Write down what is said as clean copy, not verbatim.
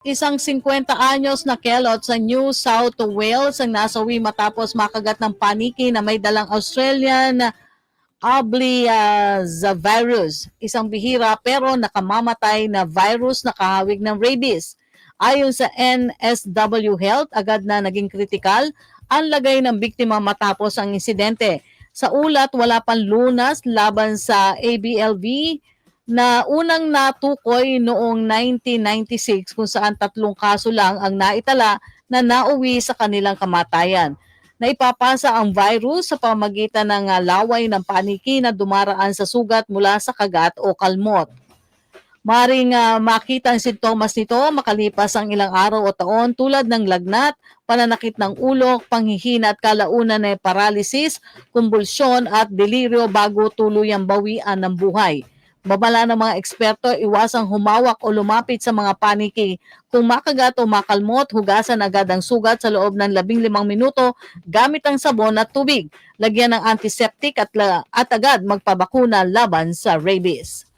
Isang 50 anyos na kelot sa New South Wales ang nasawi matapos makagat ng paniki na may dalang Australian virus. Isang bihira pero nakamamatay na virus na kahawig ng rabies. Ayon sa NSW Health, agad na naging kritikal ang lagay ng biktima matapos ang insidente. Sa ulat, wala pang lunas laban sa ABLV na unang natukoy noong 1996 kung saan 3 kaso lang ang naitala na nauwi sa kanilang kamatayan. Naipapasa ang virus sa pamagitan ng laway ng paniki na dumaraan sa sugat mula sa kagat o kalmot. Maring makita ang sintomas nito makalipas ang ilang araw o taon tulad ng lagnat, pananakit ng ulo, panghihina at kalaunan na paralysis, kumbulsyon at deliryo bago tuluyang bawian ng buhay. Babala ng mga eksperto, iwasang humawak o lumapit sa mga paniki. Kung makagat o makalmot, hugasan agad ang sugat sa loob ng 15 minuto gamit ang sabon at tubig. Lagyan ng antiseptic at agad magpabakuna laban sa rabies.